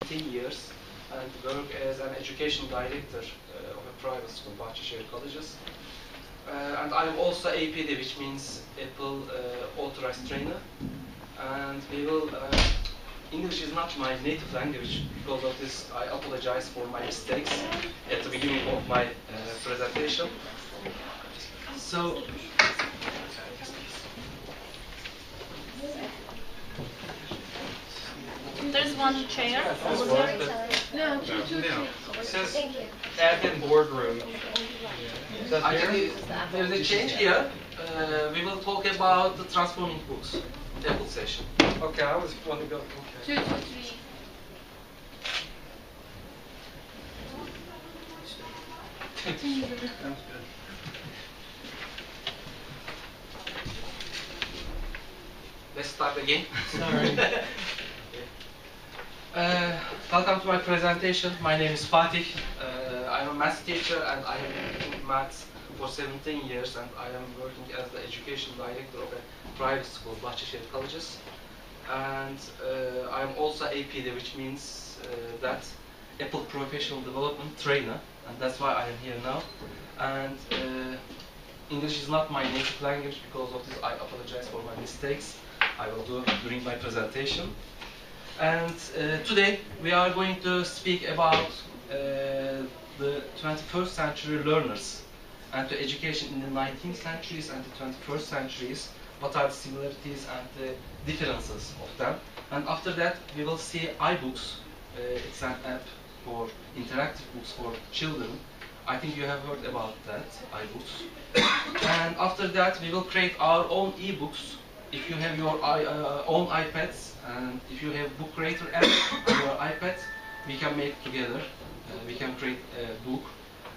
10 years and work as an education director of a private school, Bahçeşehir Colleges. And I'm also APD, which means Apple Authorized Trainer. And we will, English is not my native language. Because of this, I apologize for my mistakes at the beginning of my presentation. So, there's one chair. No, two. It says admin boardroom. I think there's a change here. We will talk about the transforming books, table session. Okay, I was want to go. Okay. 2, 3. Sounds good. Let's start again. Sorry. Welcome to my presentation. My name is Fatih. I'm a math teacher and I have been teaching maths for 17 years, and I am working as the education director of a private school, Bahçeşehir Colleges. And I'm also APD, which means that Apple Professional Development Trainer, and that's why I am here now. And English is not my native language. Because of this, I apologize for my mistakes. I will do during my presentation. And today we are going to speak about the 21st century learners and the education in the 19th centuries and the 21st centuries. What are the similarities and the differences of them? And after that, we will see iBooks. It's an app for interactive books for children. I think you have heard about that, iBooks. And after that, we will create our own ebooks. If you have your own iPads, and if you have Book Creator app on your iPad, we can make together. We can create a book.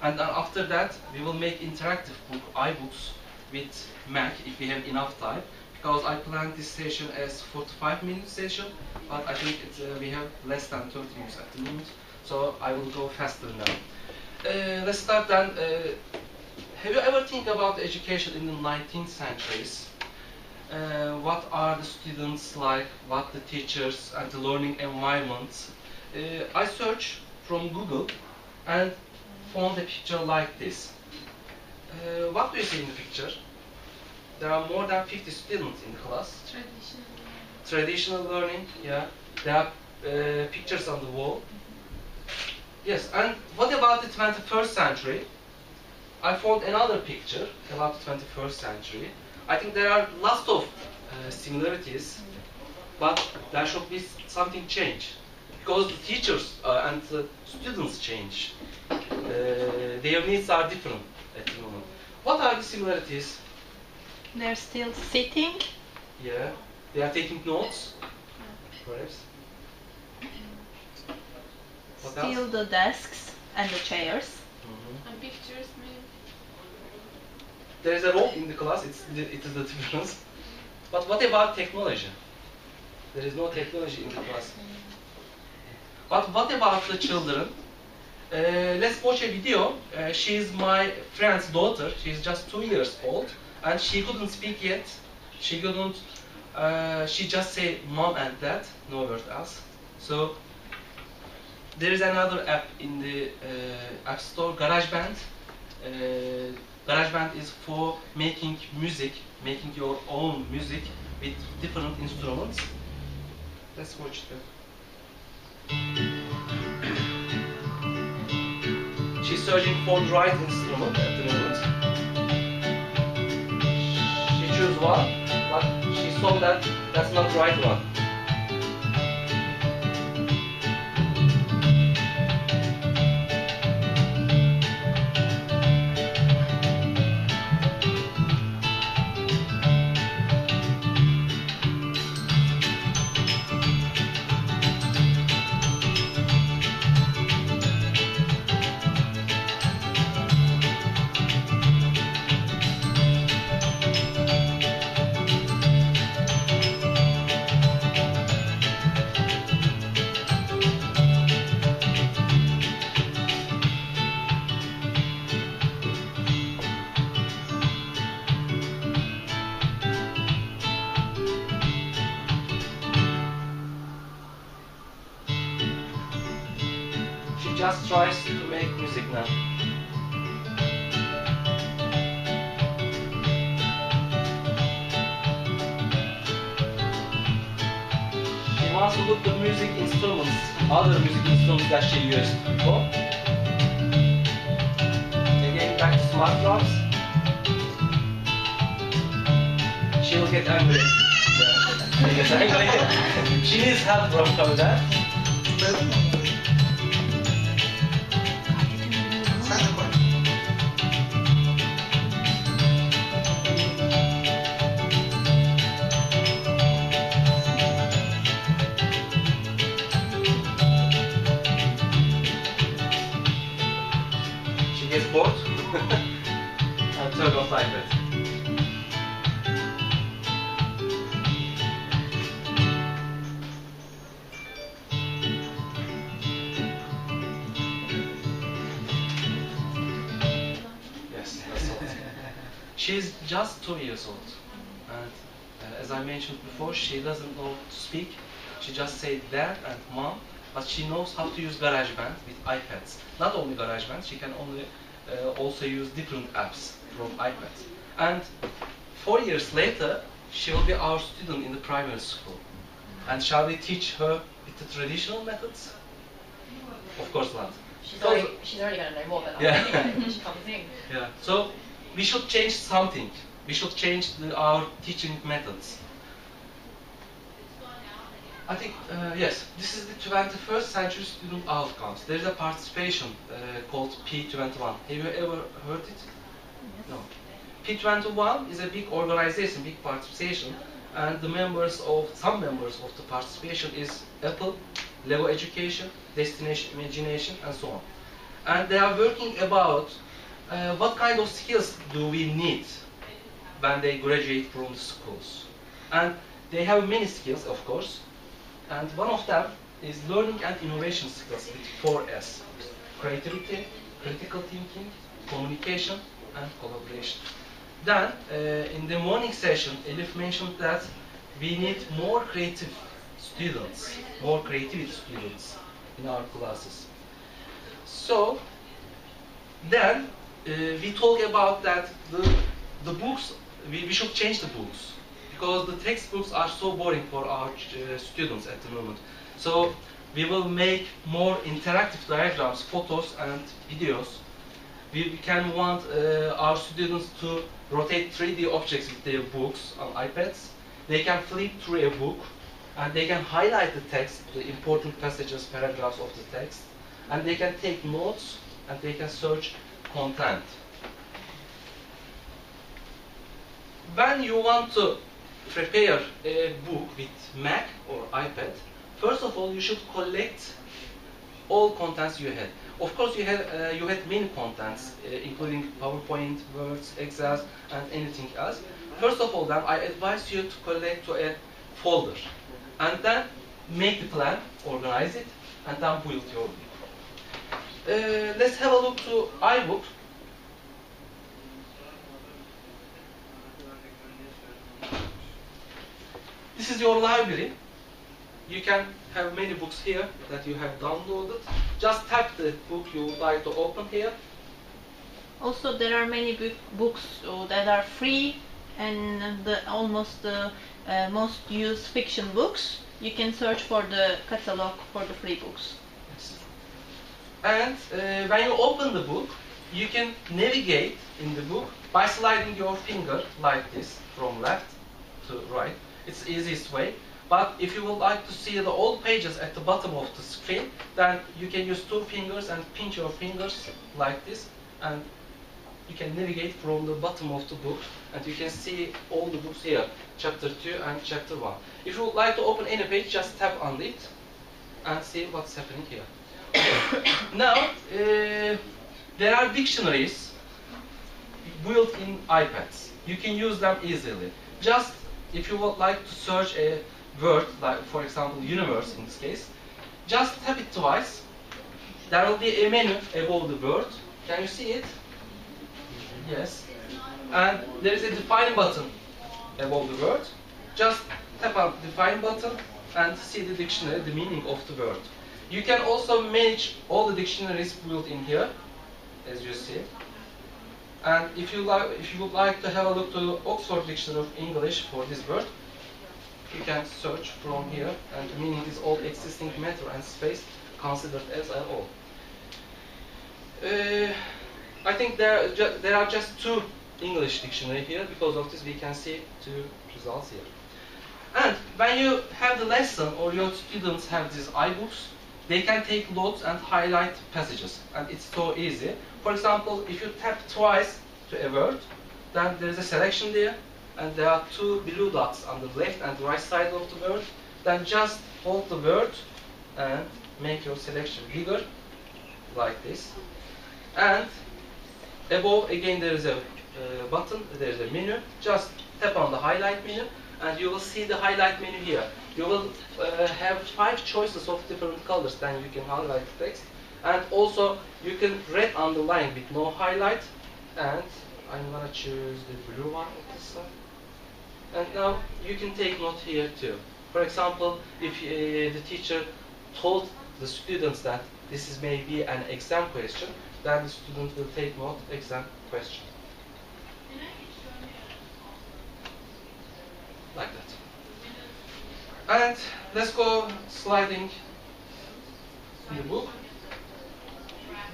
And then after that, we will make interactive book, iBooks, with Mac if we have enough time. Because I planned this session as 45-minute session, but I think we have less than 30 minutes at the moment. So I will go faster now. Let's start then. Have you ever think about education in the 19th centuries? What are the students like, what the teachers and the learning environment? I searched from Google and found a picture like this. What do you see in the picture? There are more than 50 students in the class. Traditional learning, yeah. There are pictures on the wall. Yes, and what about the 21st century? I found another picture about the 21st century. I think there are lots of similarities, but there should be something change. Because the teachers and the students change. Their needs are different at the moment. What are the similarities? They're still sitting. Yeah, they are taking notes, perhaps. What Still else? the desks and the chairs. And pictures, maybe. There is a role in the class, it is the difference. But what about technology? There is no technology in the class. But what about the children? Let's watch a video. She is my friend's daughter. She is just 2 years old, and she couldn't speak yet. She couldn't. She just say mom and dad, no word else. So there is another app in the App Store, GarageBand. GarageBand is for making music, making your own music with different instruments. Let's watch that. She's searching for the right instrument at the moment. She chose one, but she saw that that's not the right one. just tries to make music now. She wants to put the music instruments, other music instruments that she used before. Again, back to smart drums. She will get angry. Yeah, she gets angry. She needs help from that. She gets bored and turn off the iPad. Yes, that's all. She's just 2 years old, and as I mentioned before, she doesn't know to speak. She just says dad and mom, but she knows how to use GarageBand with iPads. Not only GarageBand, she can also use different apps from iPads. And 4 years later, she will be our student in the primary school. And shall we teach her with the traditional methods? Of course not. She's already going to know more than us Yeah. anyway when she comes in. Yeah. So we should change something. We should change our teaching methods. I think, yes, this is the 21st century student outcomes. There is a participation called P21. Have you ever heard it? No. P21 is a big organization, big participation, and some members of the participation is Apple, Lego Education, Destination Imagination, and so on. And they are working about what kind of skills do we need when they graduate from the schools. And they have many skills, of course. And one of them is learning and innovation skills with 4S. Creativity, critical thinking, communication, and collaboration. Then, in the morning session, Elif mentioned that we need more creative students, more creativity students in our classes. So, then we talk about that the books, we should change the books, because the textbooks are so boring for our students at the moment. So we will make more interactive diagrams, photos and videos. We can want our students to rotate 3D objects with their books on iPads. They can flip through a book and they can highlight the text, the important passages, paragraphs of the text, and they can take notes and they can search content. When you want to prepare a book with Mac or iPad, first of all, you should collect all contents you had. Of course, you had many contents, including PowerPoint, Words, Excel, and anything else. First of all, then I advise you to collect to a folder, and then make the plan, organize it, and then build your book. Let's have a look to iBook. This is your library. You can have many books here that you have downloaded. Just tap the book you would like to open here. Also, there are many books that are free, and almost the most used fiction books. You can search for the catalog for the free books. Yes. And when you open the book, you can navigate in the book by sliding your finger like this from left to right. It's the easiest way. But if you would like to see the old pages at the bottom of the screen, then you can use 2 fingers and pinch your fingers like this, and you can navigate from the bottom of the book, and you can see all the books here, chapter 2 and chapter 1. If you would like to open any page, just tap on it and see what's happening here. Now, there are dictionaries built in iPads. You can use them easily. Just if you would like to search a word, like for example universe in this case, just tap it twice. There will be a menu above the word. Can you see it? Yes. And there is a define button above the word. Just tap on the define button and see the dictionary, the meaning of the word. You can also manage all the dictionaries built in here, as you see. And if you would like to have a look to Oxford Dictionary of English for this word, you can search from here, and the meaning is all existing matter and space considered as a whole. I think there are just two English dictionary here. Because of this, we can see two results here. And when you have the lesson or your students have these iBooks, they can take notes and highlight passages, and it's so easy. For example, if you tap twice to a word, then there is a selection there, and there are two blue dots on the left and right side of the word. Then just hold the word and make your selection bigger, like this. And above, again, there is a button, there is a menu. Just tap on the highlight menu, and you will see the highlight menu here. You will have 5 choices of different colors, then you can highlight the text. And also, you can red underline with no highlight, and I'm gonna choose the blue one on this side. And now, you can take note here too. For example, if the teacher told the students that this is maybe an exam question, then the student will take note exam question. Like that. And let's go sliding in the book.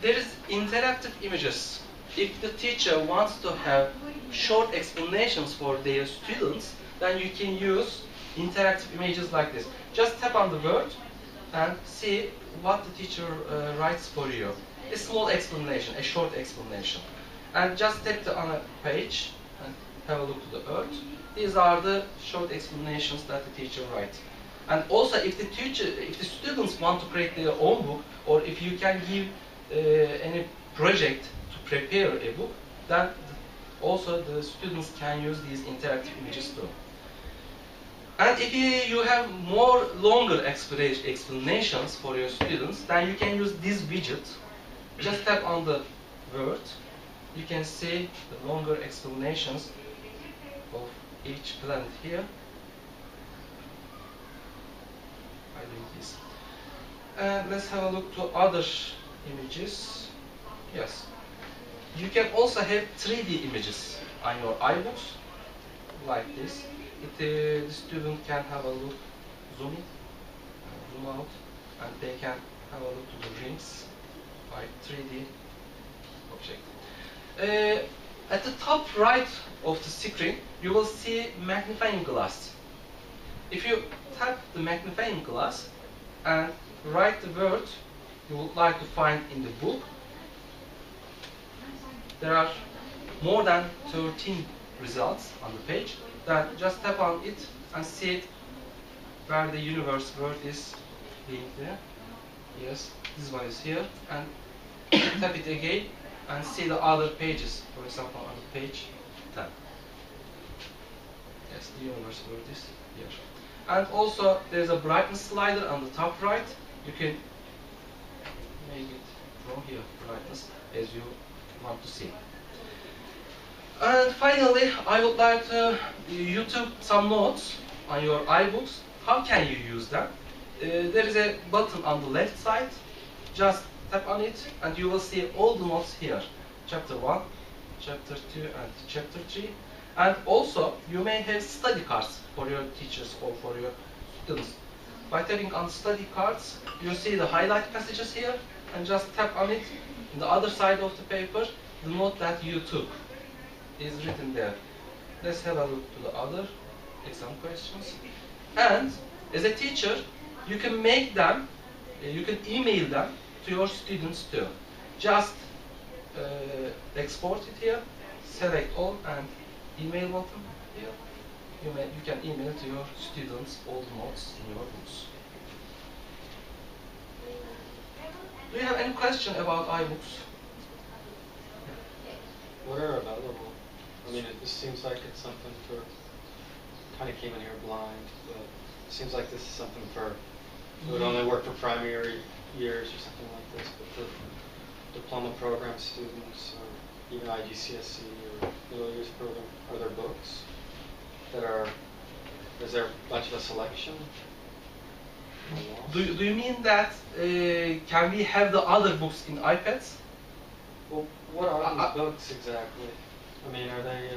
There is interactive images. If the teacher wants to have short explanations for their students, then you can use interactive images like this. Just tap on the word and see what the teacher writes for you. A small explanation, a short explanation. And just tap on a page and have a look to the earth. These are the short explanations that the teacher writes. And also, if the students want to create their own book, or if you can give any project to prepare a book, then also the students can use these interactive images too. And if you have more longer explanations for your students, then you can use this widget. Just tap on the word. You can see the longer explanations of each planet here. I do this. And let's have a look to other images. Yes. You can also have 3D images on your iBooks, like this. The student can have a look, zoom in, zoom out, and they can have a look to the rings by 3D object. At the top right of the screen, you will see magnifying glass. If you tap the magnifying glass and write the word you would like to find in the book, there are more than 13 results on the page. Then just tap on it and see it where the universe word is being there. Yes, this one is here. And tap it again and see the other pages. For example, on page 10. Yes, the universe word is here. And also, there's a brightness slider on the top right. You can make it from here, brightness, as you want to see. And finally, I would like to YouTube some notes on your iBooks. How can you use them? There is a button on the left side. Just tap on it and you will see all the notes here. Chapter 1, Chapter 2 and Chapter 3. And also, you may have study cards for your teachers or for your students. By tapping on study cards, you see the highlight passages here, and just tap on it. On the other side of the paper, the note that you took is written there. Let's have a look to the other exam questions. And as a teacher, you can make them, you can email them to your students too. Just export it here, select all, and email button here. You can email to your students all the notes in your books. Do you have any question about iBooks? What are available? I mean, it seems like it's something for, kind of came in here blind, but it seems like this is something for, it would only work for primary years or something like this, but for diploma program students or even IGCSE or middle years program, are there books that are, is there a bunch of a selection? Do you mean that can we have the other books in iPads? Well, what are these books exactly? I mean, are they?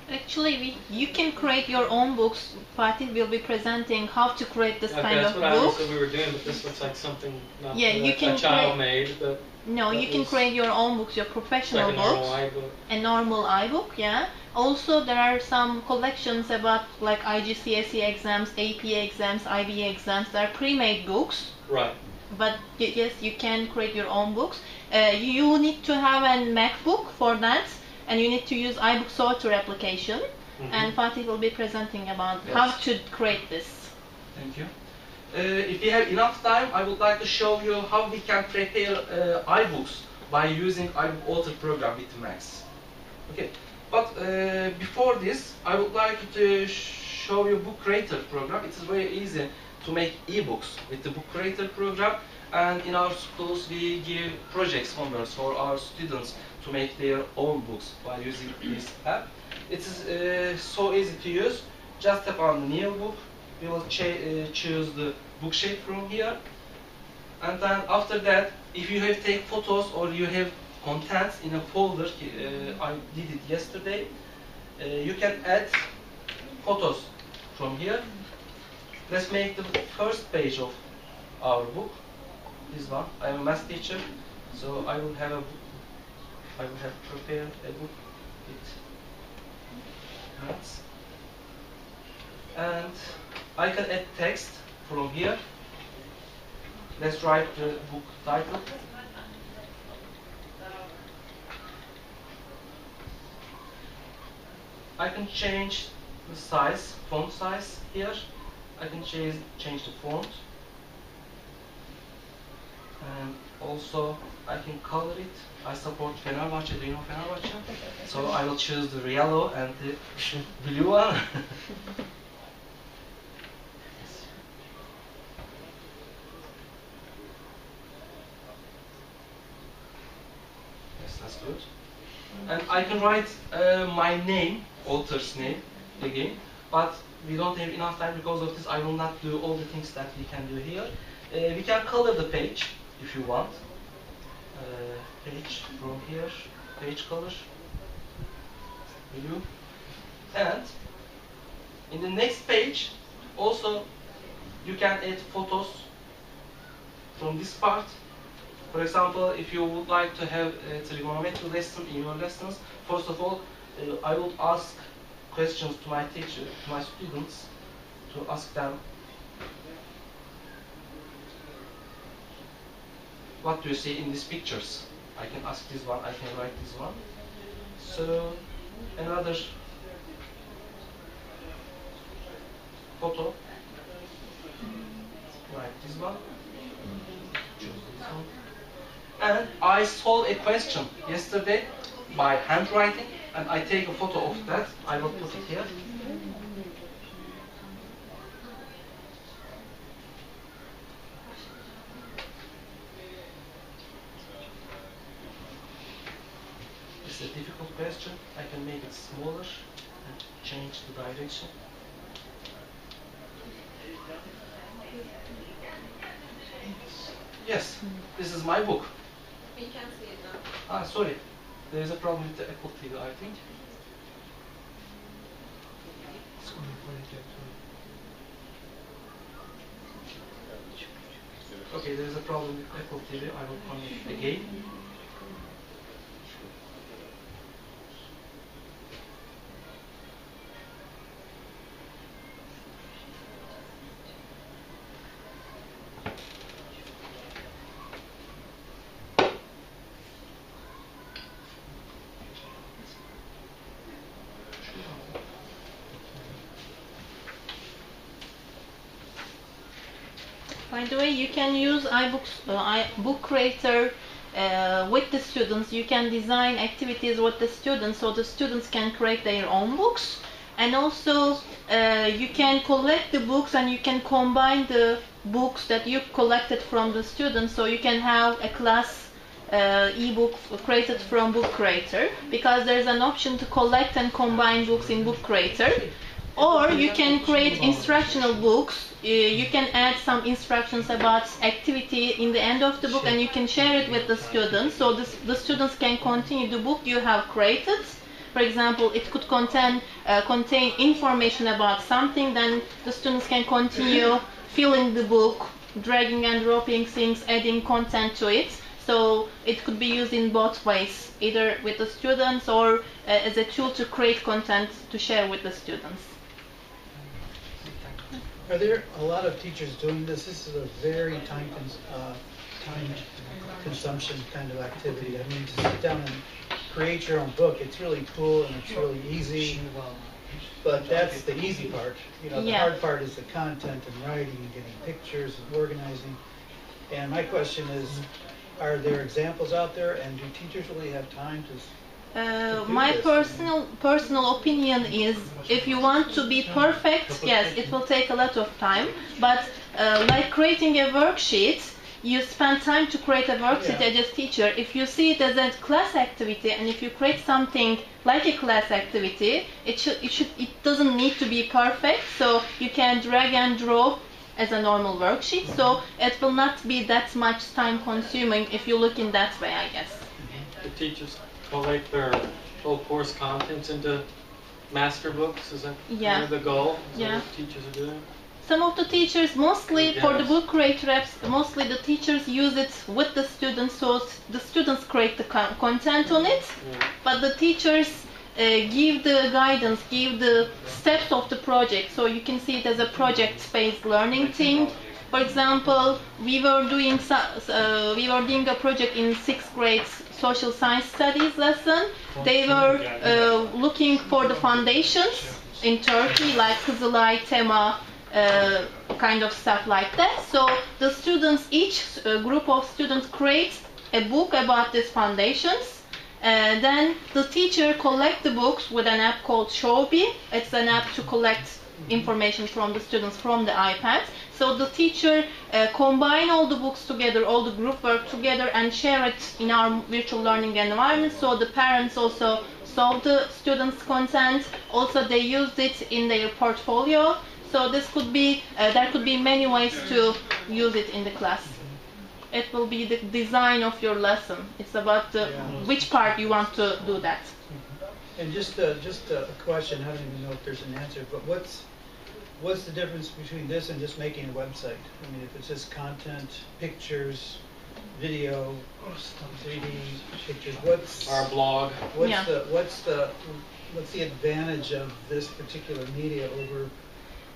Actually, you can create your own books. Fatih will be presenting how to create this Okay, kind that's of what I book. understood we were doing, but this looks like something not Yeah, you that can a child create- made, but No, that you can was create your own books, your professional like a books. normal iBook. A normal iBook, yeah. Also, there are some collections about like IGCSE exams, AP exams, IB exams. They are pre-made books, Right. but yes, you can create your own books. You need to have a MacBook for that, and you need to use iBook software application. And Fatih will be presenting about Yes. how to create this. Thank you. If we have enough time, I would like to show you how we can prepare iBooks by using iBook Author program with Max. Okay, but before this, I would like to show you Book Creator program. It is very easy to make ebooks with the Book Creator program, and in our schools we give projects homeworks for our students to make their own books by using this app. It is so easy to use. Just tap on the new book. We will choose the book shape from here, and then after that, if you have take photos or you have contents in a folder, I did it yesterday, you can add photos from here. Let's make the first page of our book. This one. I am a math teacher, so I will have prepared a book with maths, and I can add text from here. Let's write the book title. I can change the size, font size here. I can change the font. And also I can color it. I support Fenerbahçe. Do you know Fenerbahçe? So I will choose the yellow and the blue one. Yes, that's good. And I can write my name, author's name, again. But we don't have enough time because of this. I will not do all the things that we can do here. We can color the page if you want. Page from here, page color, blue. And in the next page, also you can add photos from this part. For example, if you would like to have a trigonometry lesson in your lessons, first of all, I would ask questions to my teacher, to my students, to ask them, what do you see in these pictures? I can ask this one, I can write this one. So, another photo, write this one, choose this one. And I solved a question yesterday by handwriting, and I take a photo of that. I will put it here. It's a difficult question. I can make it smaller and change the direction. Yes, this is my book. We can see it now. Ah, sorry. There is a problem with the Apple TV, I think. Okay, there is a problem with Apple TV. I will connect again. By the way, you can use Book Creator with the students. You can design activities with the students so the students can create their own books. And also, you can collect the books and you can combine the books that you collected from the students, so you can have a class ebook created from Book Creator, because there's an option to collect and combine books in Book Creator. Or you can create instructional books. You can add some instructions about activity in the end of the book, and you can share it with the students. So the students can continue the book you have created. For example, it could contain information about something. Then the students can continue filling the book, dragging and dropping things, adding content to it. So it could be used in both ways, either with the students or as a tool to create content to share with the students. Are there a lot of teachers doing this? This is a very time consumption kind of activity. I mean, to sit down and create your own book, it's really cool and it's really easy. But that's the easy part. You know, the hard part is the content and writing and getting pictures and organizing. And my question is, are there examples out there, and do teachers really have time to my personal opinion is, if you want to be perfect, yes, it will take a lot of time. But like creating a worksheet, you spend time to create a worksheet as a teacher. If you see it as a class activity, and if you create something like a class activity, it doesn't need to be perfect. So you can drag and drop as a normal worksheet. So it will not be that much time consuming if you look in that way, I guess. The teachers collate their whole course contents into master books. Is that kind of the goal? Is that what teachers are doing? Some of the teachers, mostly for the book creator apps, mostly the teachers use it with the students, so the students create the content on it, but the teachers give the guidance, give the steps of the project, so you can see it as a project-based learning thing. For example, we were doing a project in 6th grade social science studies lesson. They were looking for the foundations in Turkey, like Kızılay, Tema, kind of stuff like that. So the students, each group of students creates a book about these foundations. Then the teacher collects the books with an app called Shobi. It's an app to collect information from the students from the iPad. So the teacher combine all the books together, all the group work together, and share it in our virtual learning environment. So the parents also saw the students' content. Also, they used it in their portfolio. So this could be, there could be many ways to use it in the class. It will be the design of your lesson. It's about which part you want to do that. And just a question, I don't even know if there's an answer, but what's the difference between this and just making a website? I mean, if it's just content, pictures, video, 3D pictures, what's our blog? What's the advantage of this particular media over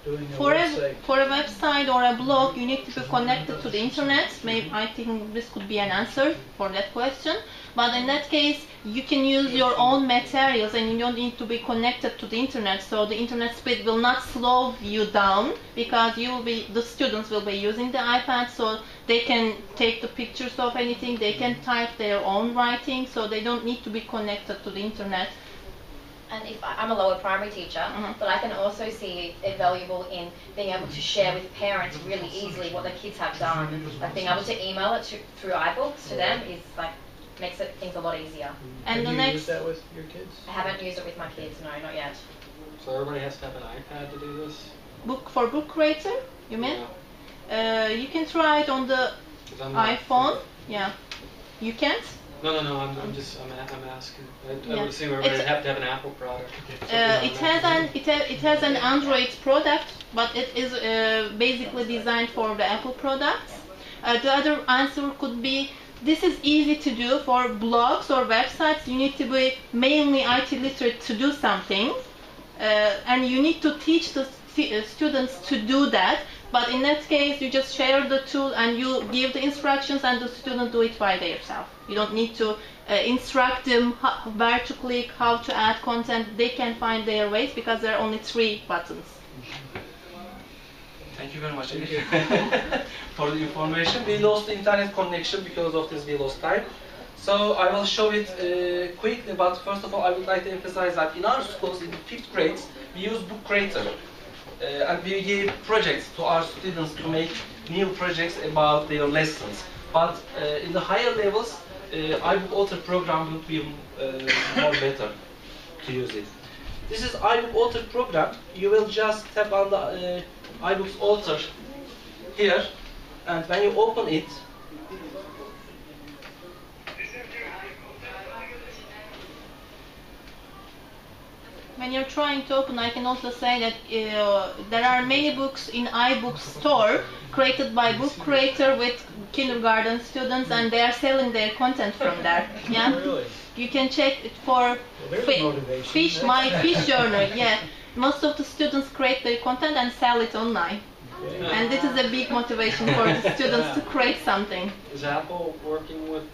doing a website? For a website or a blog, you need to be connected to the internet. Maybe I think this could be an answer for that question. But in that case, you can use your own materials and you don't need to be connected to the internet. So the internet speed will not slow you down because the students will be using the iPad, so they can take the pictures of anything, they can type their own writing, so they don't need to be connected to the internet. And if I'm a lower primary teacher, but I can also see it valuable in being able to share with parents really easily what the kids have done. Like being able to email it through iBooks to them is like makes things a lot easier. And Have you used that with your kids? I haven't used it with my kids, no, not yet. So everybody has to have an iPad to do this? For book creator, you mean? Yeah. You can try it on the iPhone. Yeah. You can't? No, I'm asking. I would assume everybody have to have an Apple product. It has an Android product, but it is basically designed for the Apple products. The other answer could be, this is easy to do for blogs or websites. You need to be mainly IT literate to do something, and you need to teach the students to do that. But in that case, you just share the tool and you give the instructions and the students do it by themselves. You don't need to instruct them where to click, how to add content. They can find their ways because there are only 3 buttons. Thank you very much for the information. We lost the internet connection because of this, we lost time. So I will show it quickly, but first of all, I would like to emphasize that in our schools, in the 5th grade, we use Book Creator. And we give projects to our students to make new projects about their lessons. But in the higher levels, iBook Author program would be more better to use it. This is iBook Author program. You will just tap on the iBooks Author here, and when you open it, when you're trying to open, I can also say that there are many books in iBook store created by book creator with kindergarten students, and they are selling their content from there. Yeah, Really? you can check it for there's motivation. fish, my fish journal. Yeah, most of the students create their content and sell it online. And this is a big motivation for the students to create something. Is Apple working with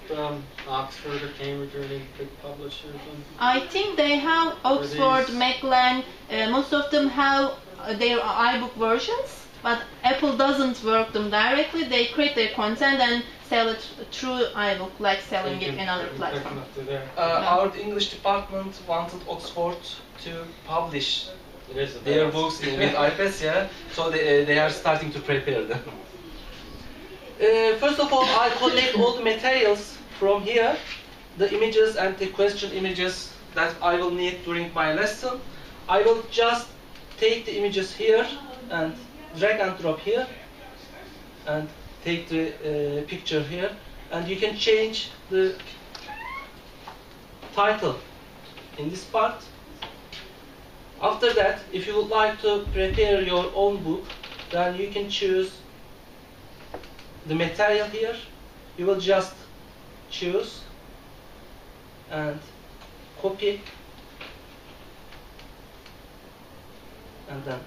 Oxford or Cambridge or any big publishers? I think they have Oxford, these- Maclan, most of them have their iBook versions, but Apple doesn't work them directly. They create their content and sell it through iBook, like selling it in another platform. our English department wanted Oxford to publish their books with iPads, yeah. So they are starting to prepare them. First of all, I collect all the materials from here, the images and the question images that I will need during my lesson. I will just take the images here and drag and drop here, and take the picture here, and you can change the title in this part. After that, if you would like to prepare your own book, then you can choose the material here. You will just choose and copy, and then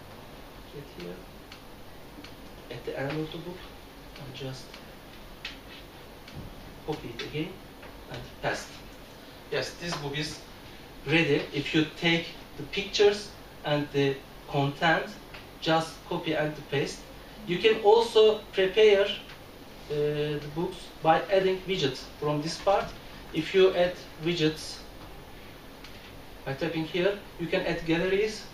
get here at the end of the book and just copy it again and paste. Yes, this book is ready. If you take the pictures and the content, just copy and paste. You can also prepare the books by adding widgets from this part. If you add widgets by tapping here, you can add galleries,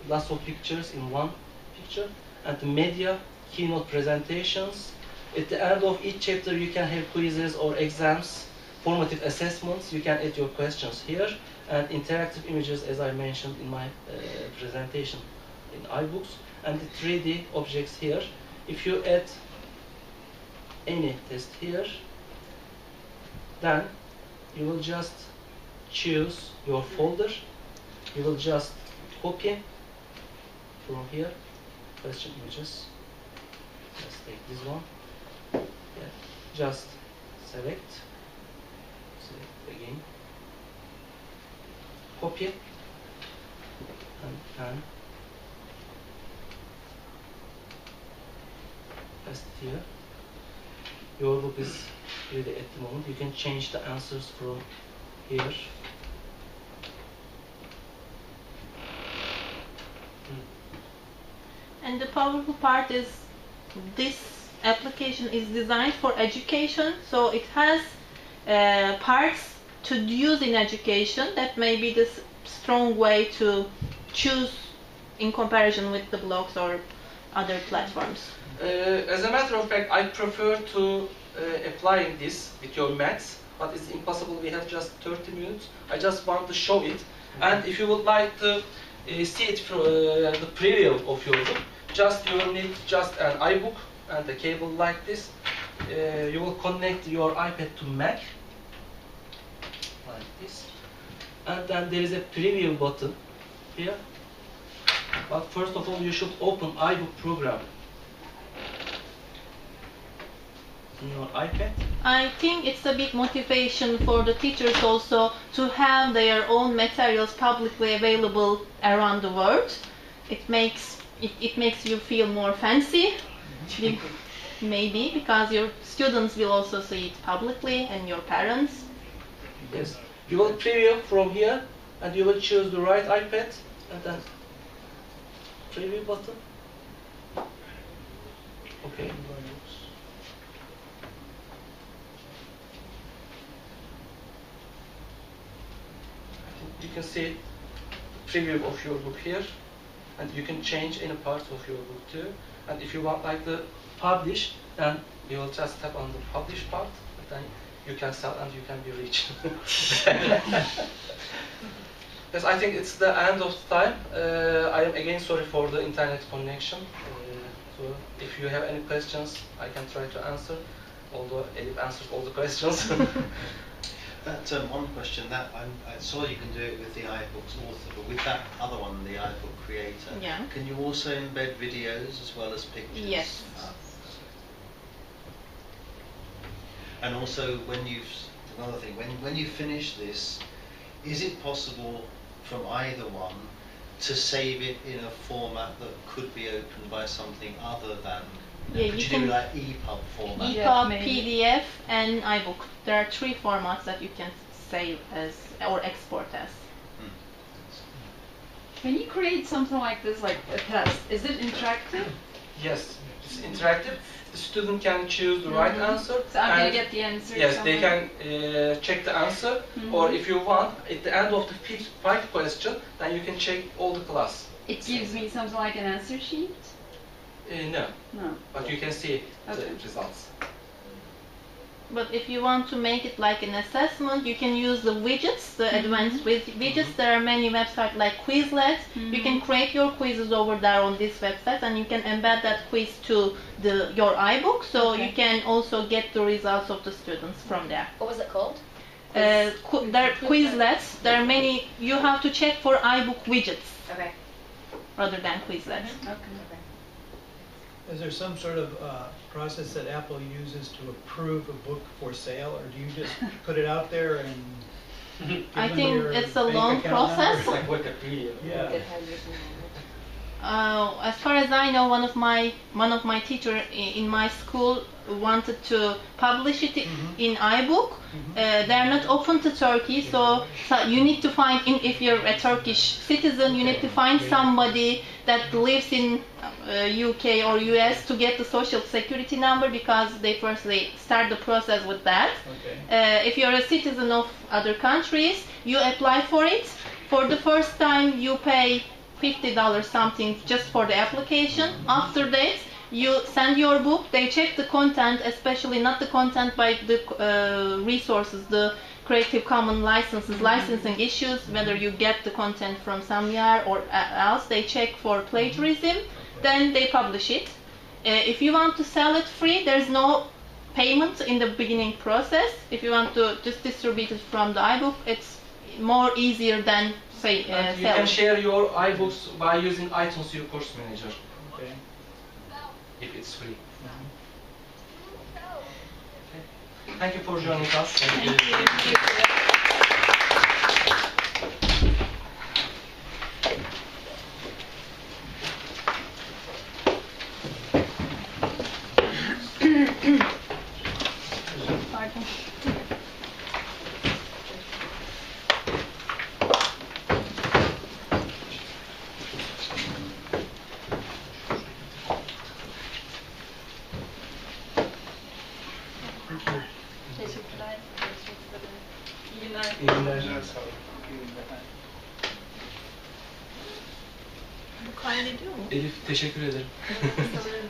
lots of pictures in one picture, and the media, keynote presentations. At the end of each chapter, you can have quizzes or exams, formative assessments. You can add your questions here, and interactive images, as I mentioned in my presentation in iBooks, and the 3D objects here. If you add any test here, then you will just choose your folder. You will just copy from here, question images. Let's take this one. Yeah. Just select again. Copy and paste it here. Your book is ready at the moment. You can change the answers from here. And the powerful part is this application is designed for education, so it has parts to use in education that may be the strong way to choose in comparison with the blogs or other platforms. As a matter of fact, I prefer to applying this with your maths, but it's impossible. We have just 30 minutes. I just want to show it. And if you would like to see it from the preview of your book, you will need just an iBook and a cable like this. You will connect your iPad to Mac, like this. And then there is a preview button here. But first of all, you should open iBook program in your iPad. I think it's a big motivation for the teachers also to have their own materials publicly available around the world. It makes you feel more fancy, maybe because your students will also see it publicly and your parents. Yes. You will preview from here, and you will choose the right iPad, and then preview button. Okay. You can see preview of your book here, and you can change any part of your book too. And if you want like the publish, then you will just tap on the publish part, and then you can sell and you can be rich. Yes, I think it's the end of time. I am again sorry for the internet connection. So if you have any questions, I can try to answer. Although Elif answered all the questions. That one question that I saw you can do it with the iBooks author, but with that other one, the iBook creator, Yeah. can you also embed videos as well as pictures? Yes. And also, another thing, when you finish this, is it possible from either one to save it in a format that could be opened by something other than? Yeah, could you you can do like EPUB format? EPUB, maybe. PDF, and iBook. There are 3 formats that you can save as or export as. Can you create something like this, like a test? Is it interactive? Yes, it's interactive. The student can choose the right answer. So I'm gonna and get the answer. yes, they somewhere. can check the answer, or if you want, at the end of the 5th question, then you can check all the class. It gives me something like an answer sheet? No, No. but you can see Okay. the results. But if you want to make it like an assessment, you can use the widgets, the advanced widgets. There are many websites like Quizlet. You can create your quizzes over there on this website, and you can embed that quiz to your iBook, so you can also get the results of the students from there. What was it called? There are Quizlets. There are many. You have to check for iBook widgets Okay. rather than Quizlets. Okay. Is there some sort of process that Apple uses to approve a book for sale, or do you just put it out there and give I them think your it's a bank long account process. number? Like Wikipedia. Yeah. As far as I know, one of my teacher in my school wanted to publish it in iBook. They are not open to Turkey, so you need to find, if you're a Turkish citizen, you need to find somebody that lives in UK or US to get the social security number, because they firstly start the process with that. Okay. If you're a citizen of other countries, you apply for it. For the first time, you pay $50 something just for the application. After that, you send your book. They check the content, especially not the content by the resources, the Creative Commons licenses, licensing issues, whether you get the content from somewhere or else. They check for plagiarism, then they publish it. If you want to sell it free, there's no payment in the beginning process. If you want to just distribute it from the iBook, it's more easier than say And you sell can it. share your iBooks by using iTunes, your course manager, Okay. if it's free. Thank you for joining us. Thank you. Pardon. Teşekkürler. İyi günler. İyi günler. Bu kaydediyor mu? Elif, teşekkür ederim. Sanırım.